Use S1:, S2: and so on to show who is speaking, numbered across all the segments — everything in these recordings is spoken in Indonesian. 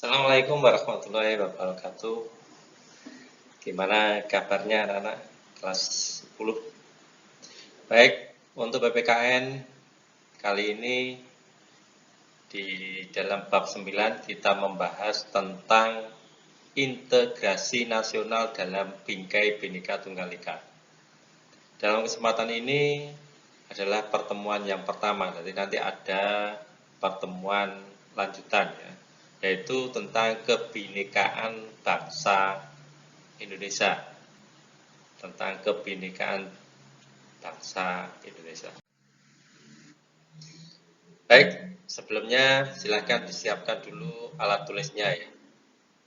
S1: Assalamualaikum warahmatullahi wabarakatuh. Gimana kabarnya anak-anak kelas 10? Baik, untuk PPKN kali ini di dalam bab 9 kita membahas tentang integrasi nasional dalam bingkai Bhinneka Tunggal Ika. Dalam kesempatan ini adalah pertemuan yang pertama, jadi nanti ada pertemuan lanjutan ya, yaitu tentang kebinekaan bangsa Indonesia, tentang kebinekaan bangsa Indonesia. Baik, sebelumnya silakan disiapkan dulu alat tulisnya ya,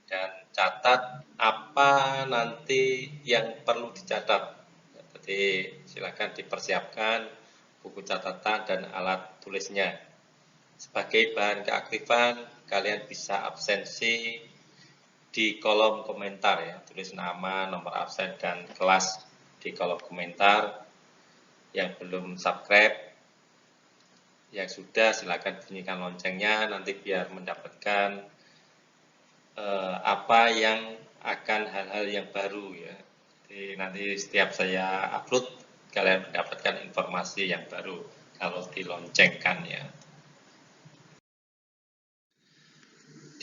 S1: dan catat apa nanti yang perlu dicatat. Jadi silakan dipersiapkan buku catatan dan alat tulisnya. Sebagai bahan keaktifan, kalian bisa absensi di kolom komentar ya, tulis nama, nomor absen, dan kelas di kolom komentar. Yang belum subscribe, yang sudah silakan bunyikan loncengnya, nanti biar mendapatkan apa yang akan hal-hal yang baru ya. Jadi nanti setiap saya upload, kalian mendapatkan informasi yang baru kalau diloncengkan ya.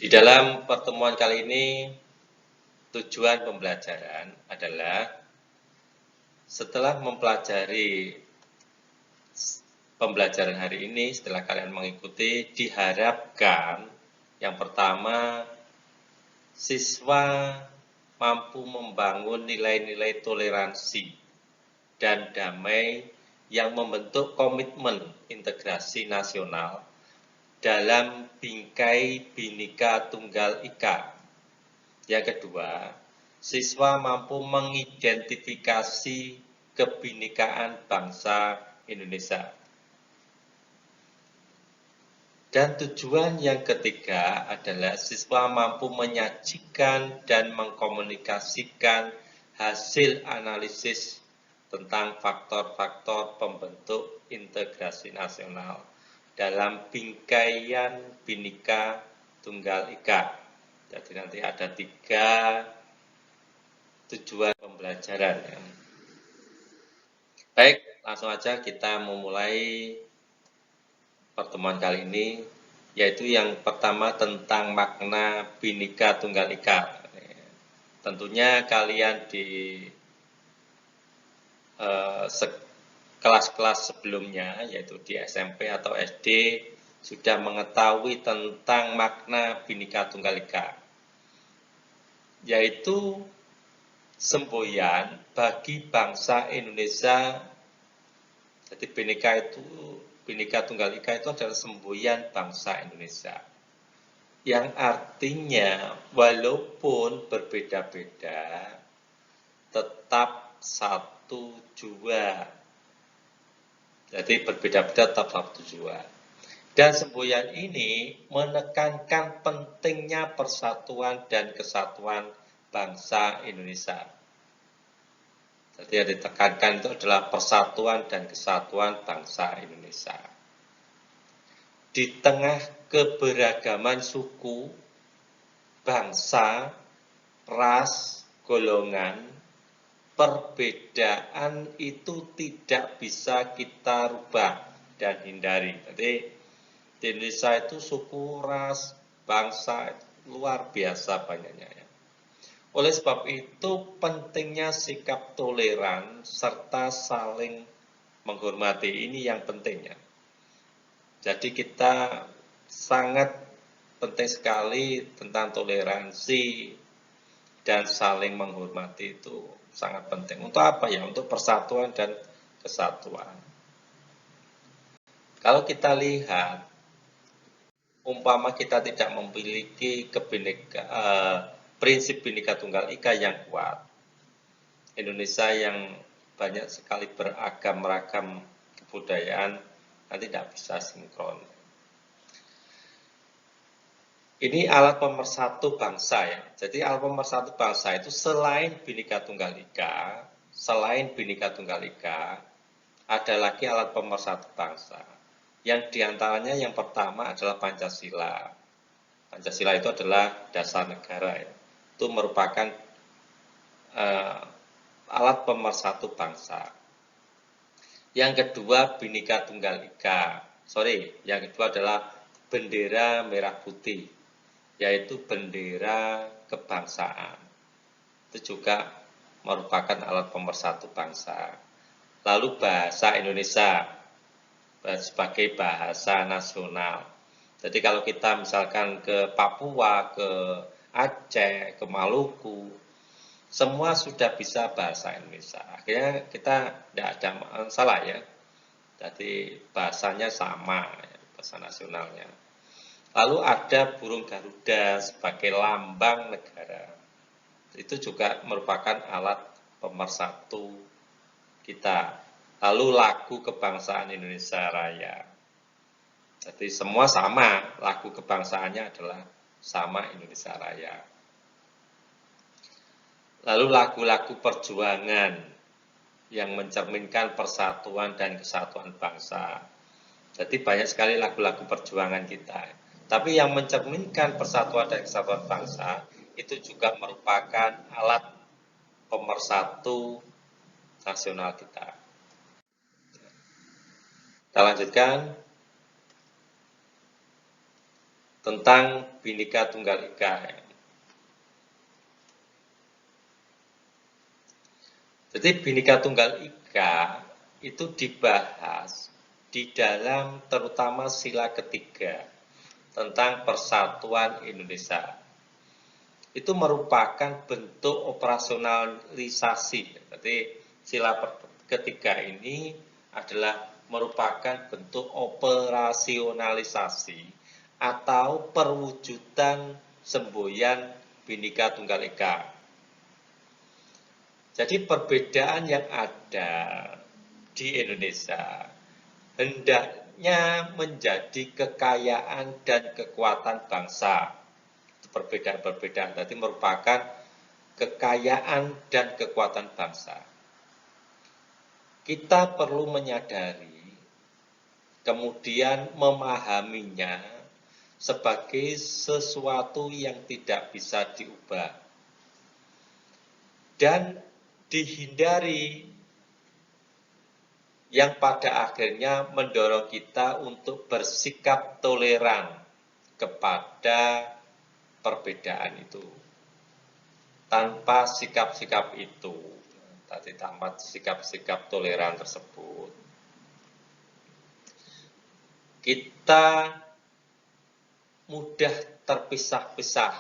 S1: Di dalam pertemuan kali ini, tujuan pembelajaran adalah setelah mempelajari pembelajaran hari ini, setelah kalian mengikuti, diharapkan yang pertama, siswa mampu membangun nilai-nilai toleransi dan damai yang membentuk komitmen integrasi nasional dalam bingkai Bhinneka Tunggal Ika. Yang kedua, siswa mampu mengidentifikasi kebinekaan bangsa Indonesia. Dan tujuan yang ketiga adalah siswa mampu menyajikan dan mengkomunikasikan hasil analisis tentang faktor-faktor pembentuk integrasi nasional dalam bingkaian Bhinneka Tunggal Ika. Jadi nanti ada 3 tujuan pembelajaran ya. Baik, langsung aja kita memulai pertemuan kali ini, yaitu yang pertama tentang makna Bhinneka Tunggal Ika. Tentunya kalian di kelas-kelas sebelumnya, yaitu di SMP atau SD, sudah mengetahui tentang makna Bhinneka Tunggal Ika, yaitu semboyan bagi bangsa Indonesia. Jadi Bhinneka Tunggal Ika itu adalah semboyan bangsa Indonesia, yang artinya walaupun berbeda-beda, tetap satu jua. Jadi berbeda-beda tetap satu jua. Dan semboyan ini menekankan pentingnya persatuan dan kesatuan bangsa Indonesia. Jadi yang ditekankan itu adalah persatuan dan kesatuan bangsa Indonesia. Di tengah keberagaman suku, bangsa, ras, golongan, perbedaan itu tidak bisa kita rubah dan hindari. Jadi di Indonesia itu suku, ras, bangsa luar biasa banyaknya ya. Oleh sebab itu pentingnya sikap toleran serta saling menghormati, ini yang pentingnya. Jadi kita sangat penting sekali tentang toleransi dan saling menghormati, itu sangat penting. Untuk apa ya? Untuk persatuan dan kesatuan. Kalau kita lihat, umpama kita tidak memiliki prinsip Bhinneka Tunggal Ika yang kuat, Indonesia yang banyak sekali beragam-ragam kebudayaan nanti tidak bisa sinkron. Ini alat pemersatu bangsa ya. Jadi alat pemersatu bangsa itu selain Bhinneka Tunggal Ika, ada lagi alat pemersatu bangsa. Yang diantaranya yang pertama adalah Pancasila. Pancasila itu adalah dasar negara ya. Itu merupakan alat pemersatu bangsa. Yang kedua Bhinneka Tunggal Ika. Yang kedua adalah bendera merah putih, yaitu bendera kebangsaan. Itu juga merupakan alat pemersatu bangsa. Lalu bahasa Indonesia sebagai bahasa nasional. Jadi kalau kita misalkan ke Papua, ke Aceh, ke Maluku, semua sudah bisa bahasa Indonesia. Akhirnya kita tidak ada masalah ya. Jadi bahasanya sama, bahasa nasionalnya. Lalu ada burung Garuda sebagai lambang negara. Itu juga merupakan alat pemersatu kita. Lalu lagu kebangsaan Indonesia Raya. Jadi semua sama, lagu kebangsaannya adalah sama Indonesia Raya. Lalu lagu-lagu perjuangan yang mencerminkan persatuan dan kesatuan bangsa. Jadi banyak sekali lagu-lagu perjuangan kita. Tapi yang mencerminkan persatuan dan kesatuan bangsa itu juga merupakan alat pemersatu nasional kita. Kita lanjutkan tentang Bhinneka Tunggal Ika. Jadi Bhinneka Tunggal Ika itu dibahas di dalam terutama sila ketiga tentang persatuan Indonesia. Itu merupakan bentuk operasionalisasi. Jadi sila ketiga ini adalah merupakan bentuk operasionalisasi atau perwujudan semboyan Bhinneka Tunggal Ika. Jadi perbedaan yang ada di Indonesia hendaknya menjadi kekayaan dan kekuatan bangsa. Perbedaan-perbedaan tadi merupakan kekayaan dan kekuatan bangsa. Kita perlu menyadari, kemudian memahaminya sebagai sesuatu yang tidak bisa diubah. Dan dihindari yang pada akhirnya mendorong kita untuk bersikap toleran kepada perbedaan itu. Tanpa sikap-sikap itu, tanpa sikap-sikap toleran tersebut, kita mudah terpisah-pisah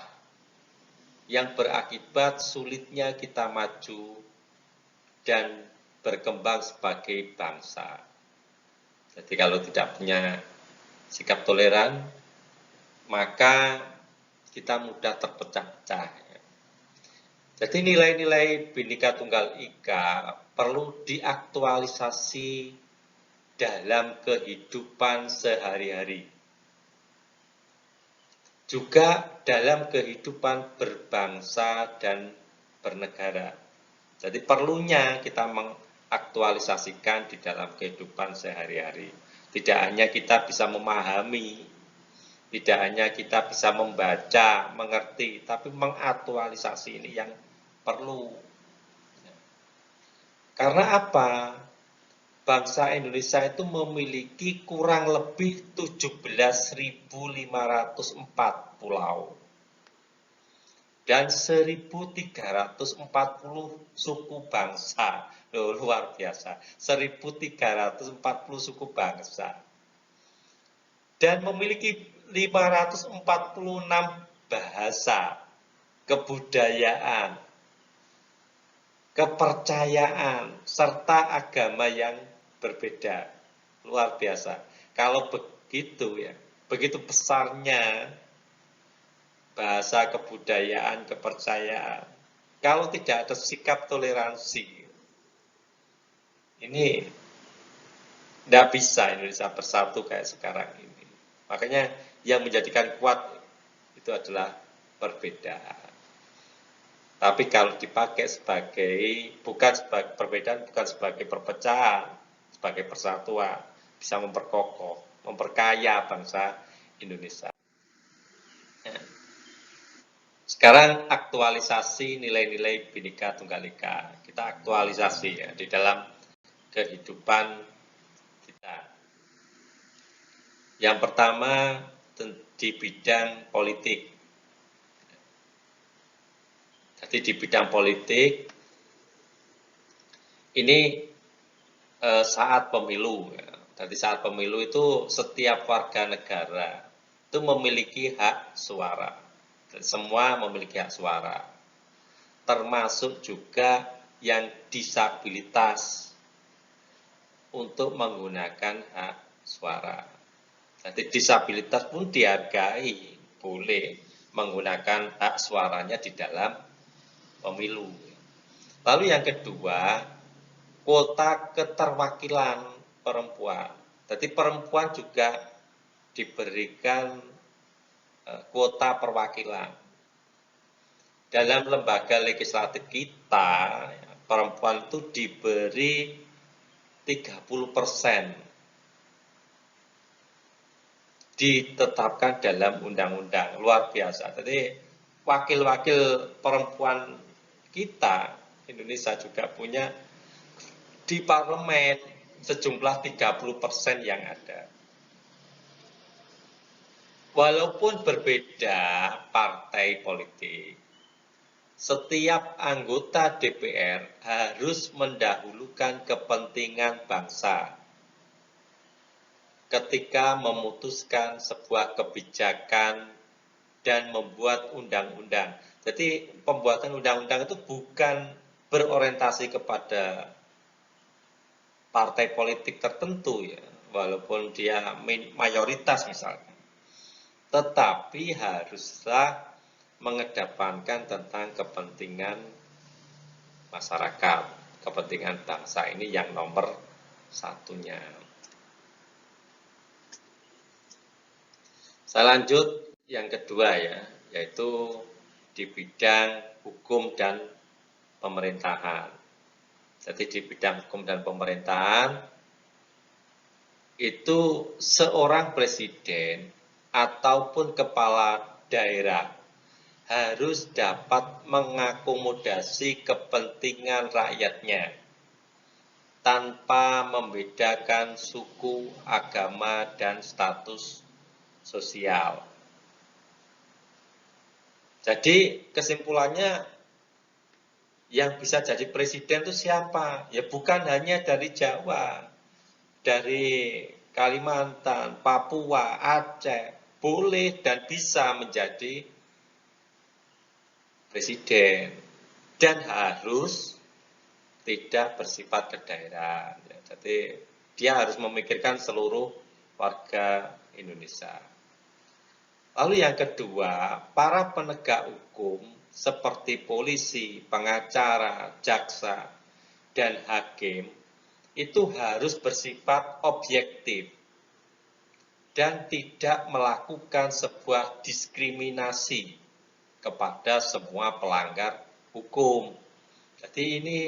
S1: yang berakibat sulitnya kita maju dan berkembang sebagai bangsa. Jadi kalau tidak punya sikap toleran, maka kita mudah terpecah-pecah. Jadi nilai-nilai Bhinneka Tunggal Ika perlu diaktualisasi dalam kehidupan sehari-hari. Juga dalam kehidupan berbangsa dan bernegara. Jadi perlunya kita mengaktualisasikan di dalam kehidupan sehari-hari. Tidak hanya kita bisa memahami, tidak hanya kita bisa membaca, mengerti, tapi mengaktualisasi ini yang perlu. Karena apa? Bangsa Indonesia itu memiliki kurang lebih 17.504 pulau. Dan 1.340 suku bangsa. Loh, luar biasa. 1.340 suku bangsa. Dan memiliki 546 bahasa, kebudayaan, kepercayaan, serta agama yang berbeda. Luar biasa. Kalau begitu ya, begitu besarnya bahasa, kebudayaan, kepercayaan. Kalau tidak ada sikap toleransi, ini tidak bisa Indonesia bersatu kayak sekarang ini. Makanya yang menjadikan kuat itu adalah perbedaan. Tapi kalau dipakai sebagai, bukan sebagai perbedaan, bukan sebagai perpecahan, sebagai persatuan, bisa memperkokoh, memperkaya bangsa Indonesia. Sekarang aktualisasi nilai-nilai Bhinneka Tunggal Ika. Kita aktualisasi ya di dalam kehidupan kita. Yang pertama di bidang politik. Jadi di bidang politik ini saat pemilu. Jadi saat pemilu itu setiap warga negara itu memiliki hak suara. Semua memiliki hak suara, termasuk juga yang disabilitas untuk menggunakan hak suara. Jadi disabilitas pun dihargai, boleh menggunakan hak suaranya di dalam pemilu. Lalu yang kedua, kuota keterwakilan perempuan. Jadi perempuan juga diberikan kuota perwakilan. Dalam lembaga legislatif kita, perempuan itu diberi 30%. Ditetapkan dalam undang-undang, luar biasa. Jadi wakil-wakil perempuan kita, Indonesia juga punya di parlemen sejumlah 30% yang ada. Walaupun berbeda partai politik, setiap anggota DPR harus mendahulukan kepentingan bangsa ketika memutuskan sebuah kebijakan dan membuat undang-undang. Jadi pembuatan undang-undang itu bukan berorientasi kepada partai politik tertentu ya, walaupun dia mayoritas misalnya. Tetapi haruslah mengedepankan tentang kepentingan masyarakat, kepentingan bangsa ini yang nomor satunya. Saya lanjut yang kedua ya, yaitu di bidang hukum dan pemerintahan. Jadi di bidang hukum dan pemerintahan itu seorang presiden ataupun kepala daerah harus dapat mengakomodasi kepentingan rakyatnya tanpa membedakan suku, agama, dan status sosial. Jadi kesimpulannya yang bisa jadi presiden itu siapa? Ya bukan hanya dari Jawa, dari Kalimantan, Papua, Aceh, boleh dan bisa menjadi presiden dan harus tidak bersifat kedaerahan. Jadi dia harus memikirkan seluruh warga Indonesia. Lalu yang kedua, para penegak hukum seperti polisi, pengacara, jaksa, dan hakim itu harus bersifat objektif dan tidak melakukan sebuah diskriminasi kepada semua pelanggar hukum. Jadi ini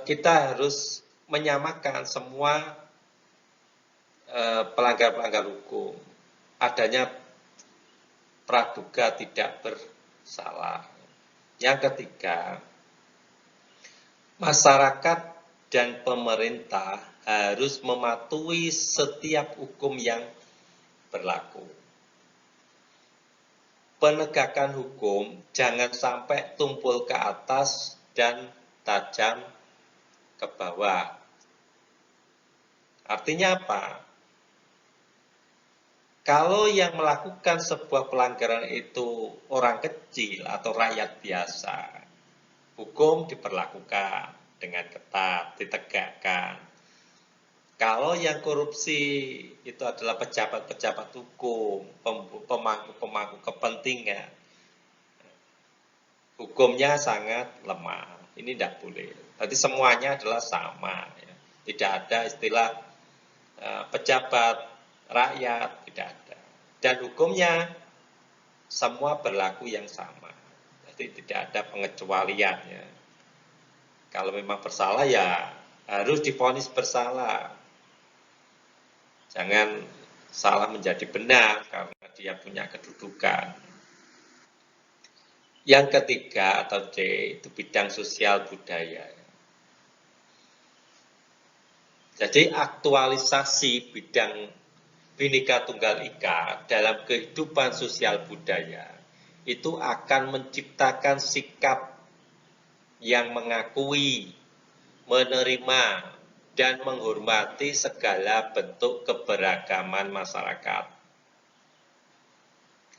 S1: kita harus menyamakan semua pelanggar-pelanggar hukum. Adanya praduga tidak bersalah. Yang ketiga, masyarakat dan pemerintah harus mematuhi setiap hukum yang berlaku. Penegakan hukum jangan sampai tumpul ke atas dan tajam ke bawah. Artinya apa? Kalau yang melakukan sebuah pelanggaran itu orang kecil atau rakyat biasa, hukum diperlakukan dengan ketat, ditegakkan. Kalau yang korupsi itu adalah pejabat-pejabat hukum, pemangku-pemangku kepentingan, hukumnya sangat lemah. Ini tidak boleh. Jadi semuanya adalah sama. Ya. Tidak ada istilah pejabat, rakyat, tidak ada. Dan hukumnya semua berlaku yang sama. Jadi tidak ada pengecualian. Ya. Kalau memang bersalah ya harus divonis bersalah. Jangan salah menjadi benar karena dia punya kedudukan. Yang ketiga atau C itu bidang sosial budaya. Jadi aktualisasi bidang Bhinneka Tunggal Ika dalam kehidupan sosial budaya itu akan menciptakan sikap yang mengakui, menerima, dan menghormati segala bentuk keberagaman masyarakat.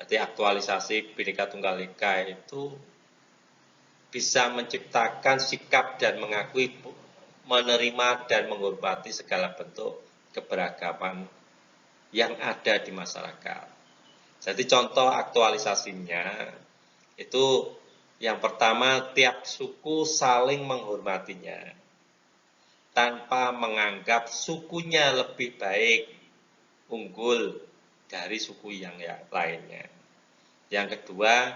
S1: Jadi aktualisasi Bhinneka Tunggal Ika itu bisa menciptakan sikap dan mengakui, menerima, dan menghormati segala bentuk keberagaman yang ada di masyarakat. Jadi contoh aktualisasinya itu yang pertama, tiap suku saling menghormatinya tanpa menganggap sukunya lebih baik, unggul dari suku yang lainnya. Yang kedua,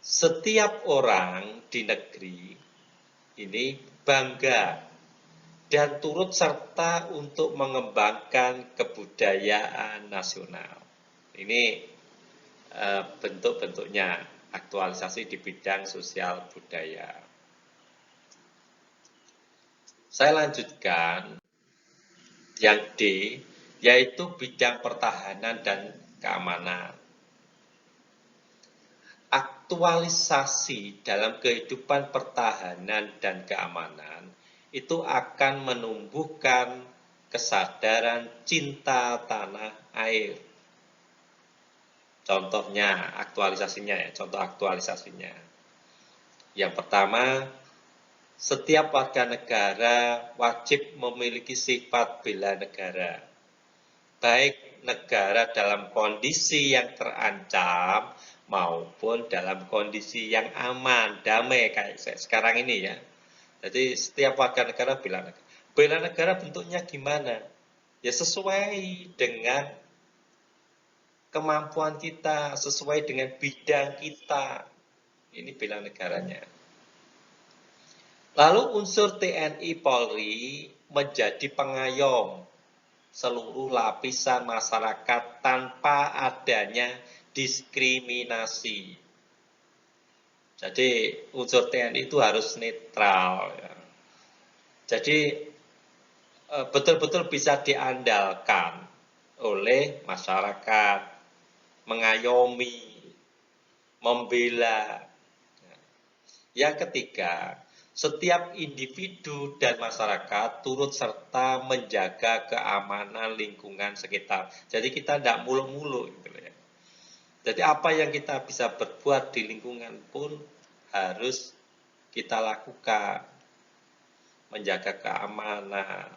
S1: setiap orang di negeri ini bangga dan turut serta untuk mengembangkan kebudayaan nasional. Ini bentuk-bentuknya aktualisasi di bidang sosial budaya. Saya lanjutkan yang D, yaitu bidang pertahanan dan keamanan. Aktualisasi dalam kehidupan pertahanan dan keamanan itu akan menumbuhkan kesadaran cinta tanah air. Contohnya, aktualisasinya ya, contoh aktualisasinya. Yang pertama, setiap warga negara wajib memiliki sifat bela negara. Baik negara dalam kondisi yang terancam maupun dalam kondisi yang aman, damai kayak sekarang ini ya. Jadi setiap warga negara bela negara. Bela negara bentuknya gimana? Ya sesuai dengan kemampuan kita, sesuai dengan bidang kita. Ini bela negaranya. Lalu unsur TNI Polri menjadi pengayom seluruh lapisan masyarakat tanpa adanya diskriminasi. Jadi unsur TNI itu harus netral. Ya. Jadi betul-betul bisa diandalkan oleh masyarakat, mengayomi, membela. Yang ketiga, setiap individu dan masyarakat turut serta menjaga keamanan lingkungan sekitar. Jadi kita tidak muluk-muluk. Gitu ya. Jadi apa yang kita bisa berbuat di lingkungan pun harus kita lakukan. Menjaga keamanan,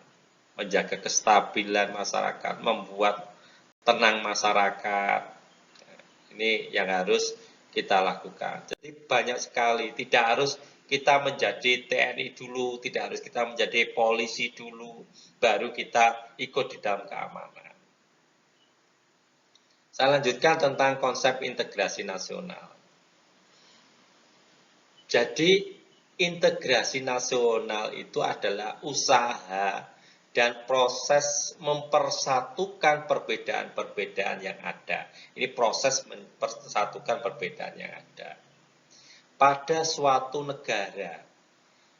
S1: menjaga kestabilan masyarakat, membuat tenang masyarakat. Ini yang harus kita lakukan. Jadi banyak sekali, tidak harus kita menjadi TNI dulu, tidak harus kita menjadi polisi dulu, baru kita ikut di dalam keamanan. Saya lanjutkan tentang konsep integrasi nasional. Jadi integrasi nasional itu adalah usaha dan proses mempersatukan perbedaan-perbedaan yang ada. Ini proses mempersatukan perbedaan yang ada pada suatu negara,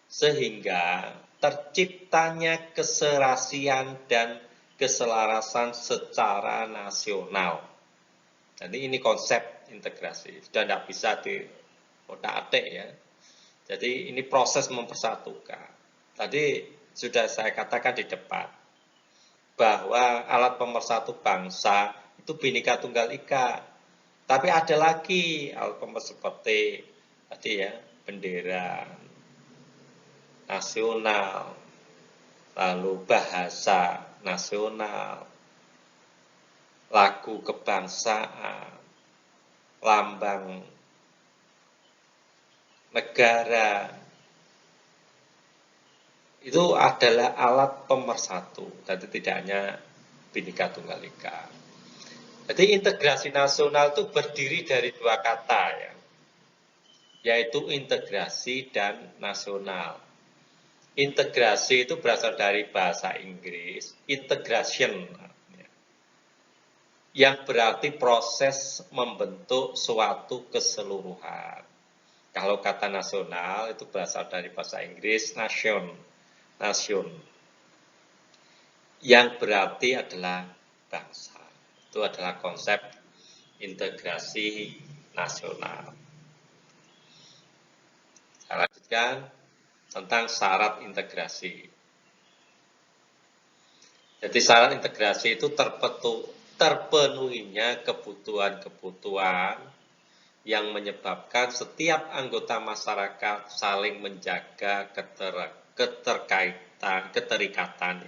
S1: sehingga terciptanya keserasian dan keselarasan secara nasional. Jadi ini konsep integrasi, sudah tidak bisa diotak-atik ya. Jadi ini proses mempersatukan. Tadi sudah saya katakan di depan bahwa alat pemersatu bangsa itu Bhinneka Tunggal Ika. Tapi ada lagi alat pemersatu seperti tadi ya, bendera nasional, lalu bahasa nasional, lagu kebangsaan, lambang negara, itu adalah alat pemersatu. Jadi tidak hanya Bhinneka Tunggal Ika. Jadi integrasi nasional itu berdiri dari dua kata ya, yaitu integrasi dan nasional. Integrasi itu berasal dari bahasa Inggris, integration, yang berarti proses membentuk suatu keseluruhan. Kalau kata nasional itu berasal dari bahasa Inggris nation, yang berarti adalah bangsa. Itu adalah konsep integrasi nasional. Saya lanjutkan tentang syarat integrasi. Jadi syarat integrasi itu terpenuhinya kebutuhan-kebutuhan yang menyebabkan setiap anggota masyarakat saling menjaga keterikatan.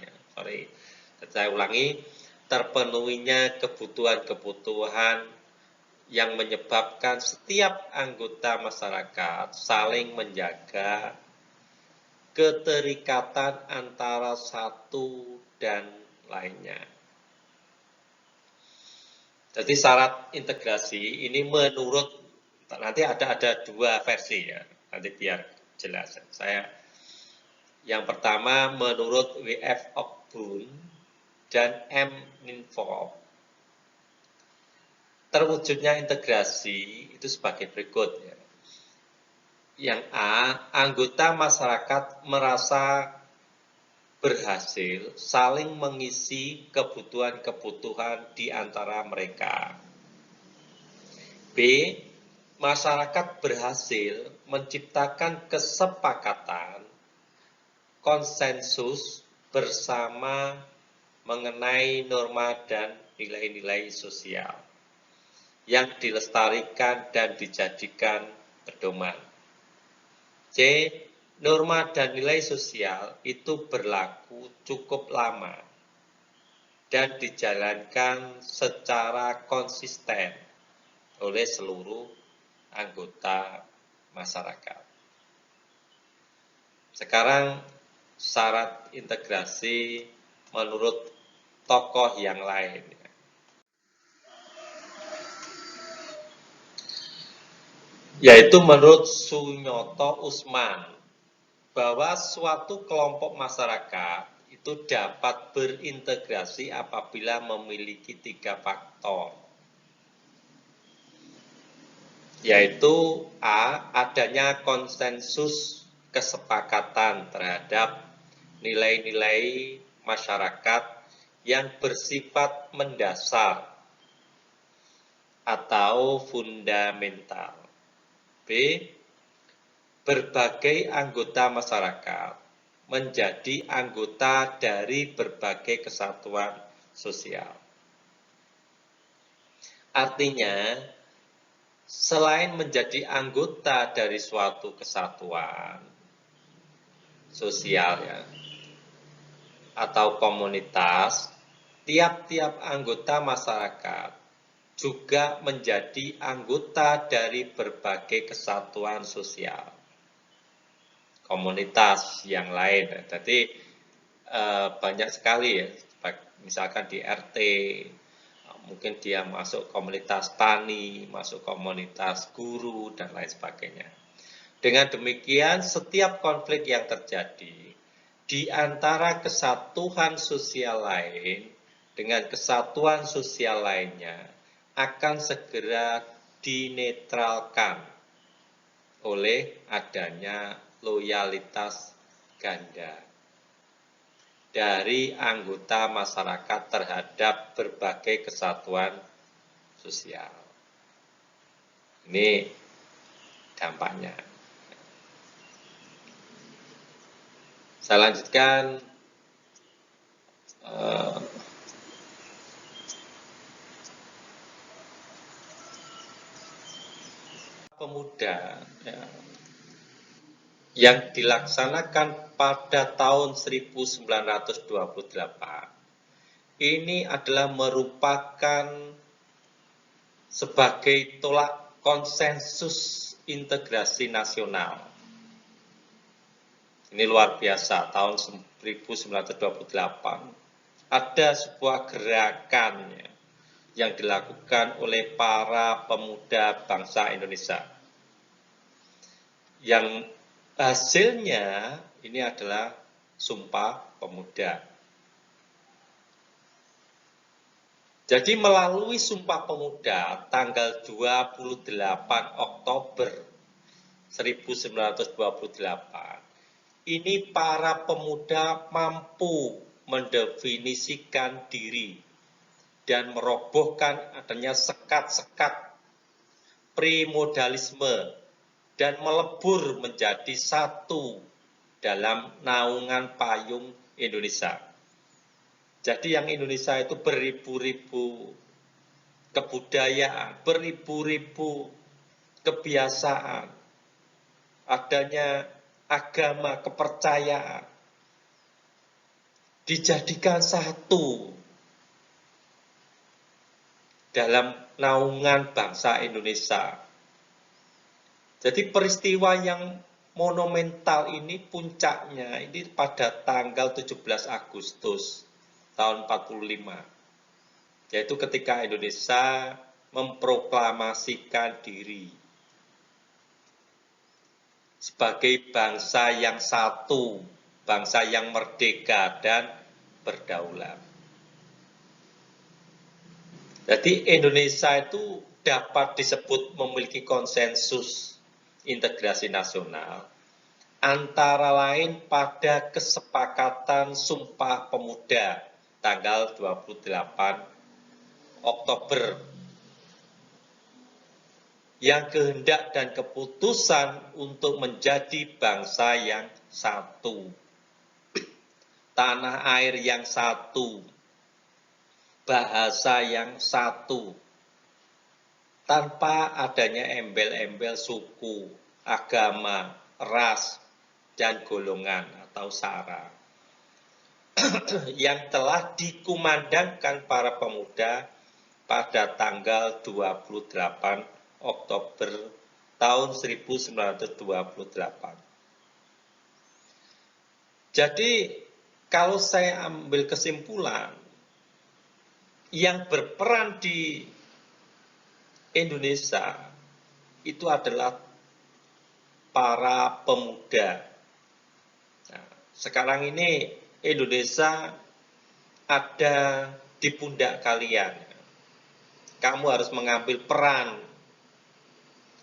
S1: Saya ulangi, terpenuhinya kebutuhan-kebutuhan yang menyebabkan setiap anggota masyarakat saling menjaga keterikatan antara satu dan lainnya. Jadi syarat integrasi ini menurut, nanti ada dua versi ya, nanti biar jelas. Yang pertama menurut W.F. Ogden dan M. Ninford. Terwujudnya integrasi itu sebagai berikut ya. Yang A, anggota masyarakat merasa berhasil saling mengisi kebutuhan-kebutuhan di antara mereka. B, masyarakat berhasil menciptakan kesepakatan, konsensus bersama mengenai norma dan nilai-nilai sosial yang dilestarikan dan dijadikan pedoman. C, norma dan nilai sosial itu berlaku cukup lama dan dijalankan secara konsisten oleh seluruh anggota masyarakat. Sekarang syarat integrasi menurut tokoh yang lain. Yaitu menurut Sunyoto Usman, bahwa suatu kelompok masyarakat itu dapat berintegrasi apabila memiliki 3 faktor. Yaitu A, adanya konsensus kesepakatan terhadap nilai-nilai masyarakat yang bersifat mendasar atau fundamental. B, berbagai anggota masyarakat menjadi anggota dari berbagai kesatuan sosial. Artinya, selain menjadi anggota dari suatu kesatuan sosial ya, atau komunitas, tiap-tiap anggota masyarakat juga menjadi anggota dari berbagai kesatuan sosial, komunitas yang lain. Jadi banyak sekali ya, misalkan di RT, mungkin dia masuk komunitas tani, masuk komunitas guru, dan lain sebagainya. Dengan demikian, setiap konflik yang terjadi di antara kesatuan sosial lain dengan kesatuan sosial lainnya akan segera dinetralkan oleh adanya loyalitas ganda dari anggota masyarakat terhadap berbagai kesatuan sosial. Ini dampaknya. Saya lanjutkan. Pemuda ya, yang dilaksanakan pada tahun 1928 ini adalah merupakan sebagai tolak konsensus integrasi nasional. Ini luar biasa, tahun 1928 ada sebuah gerakan yang dilakukan oleh para pemuda bangsa Indonesia, yang hasilnya ini adalah Sumpah Pemuda. Jadi melalui Sumpah Pemuda tanggal 28 Oktober 1928, ini para pemuda mampu mendefinisikan diri dan merobohkan adanya sekat-sekat primodalisme dan melebur menjadi satu dalam naungan payung Indonesia. Jadi yang Indonesia itu beribu-ribu kebudayaan, beribu-ribu kebiasaan, adanya agama, kepercayaan, dijadikan satu dalam naungan bangsa Indonesia. Jadi peristiwa yang monumental ini puncaknya ini pada tanggal 17 Agustus tahun 45, yaitu ketika Indonesia memproklamasikan diri sebagai bangsa yang satu, bangsa yang merdeka dan berdaulat. Jadi Indonesia itu dapat disebut memiliki konsensus integrasi nasional, antara lain pada kesepakatan Sumpah Pemuda tanggal 28 Oktober yang kehendak dan keputusan untuk menjadi bangsa yang satu, tanah air yang satu, bahasa yang satu, tanpa adanya embel-embel suku, agama, ras, dan golongan atau sara yang telah dikumandangkan para pemuda pada tanggal 28 Oktober tahun 1928. Jadi kalau saya ambil kesimpulan, yang berperan di Indonesia itu adalah para pemuda. Nah, sekarang ini Indonesia ada di pundak kalian. Kamu harus mengambil peran.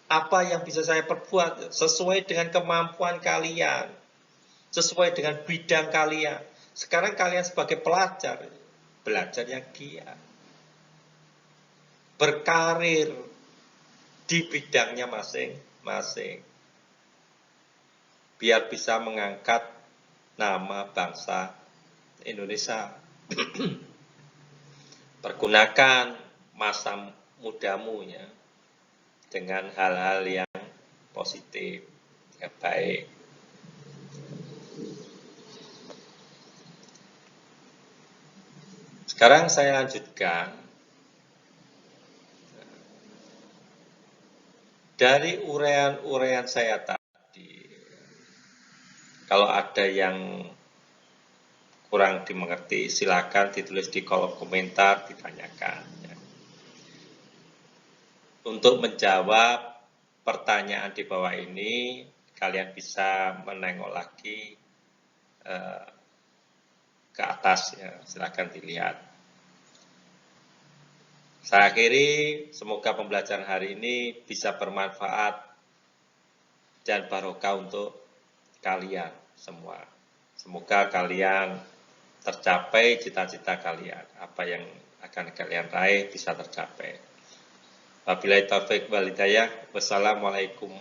S1: Apa yang bisa saya perbuat sesuai dengan kemampuan kalian, sesuai dengan bidang kalian. Sekarang kalian sebagai pelajar, belajar yang giat, berkarir di bidangnya masing-masing, biar bisa mengangkat nama bangsa Indonesia. Pergunakan masa mudamu ya dengan hal-hal yang positif, yang baik. Sekarang saya lanjutkan. Dari uraian-uraian saya tadi, kalau ada yang kurang dimengerti, silakan ditulis di kolom komentar, ditanyakan. Ya. Untuk menjawab pertanyaan di bawah ini, kalian bisa menengok lagi ke atas, ya. Silakan dilihat. Saya akhiri, semoga pembelajaran hari ini bisa bermanfaat dan barokah untuk kalian semua. Semoga kalian tercapai cita-cita kalian, apa yang akan kalian raih bisa tercapai. Wabillahi taufiq wal hidayah. Wassalamualaikum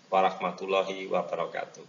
S1: warahmatullahi wabarakatuh.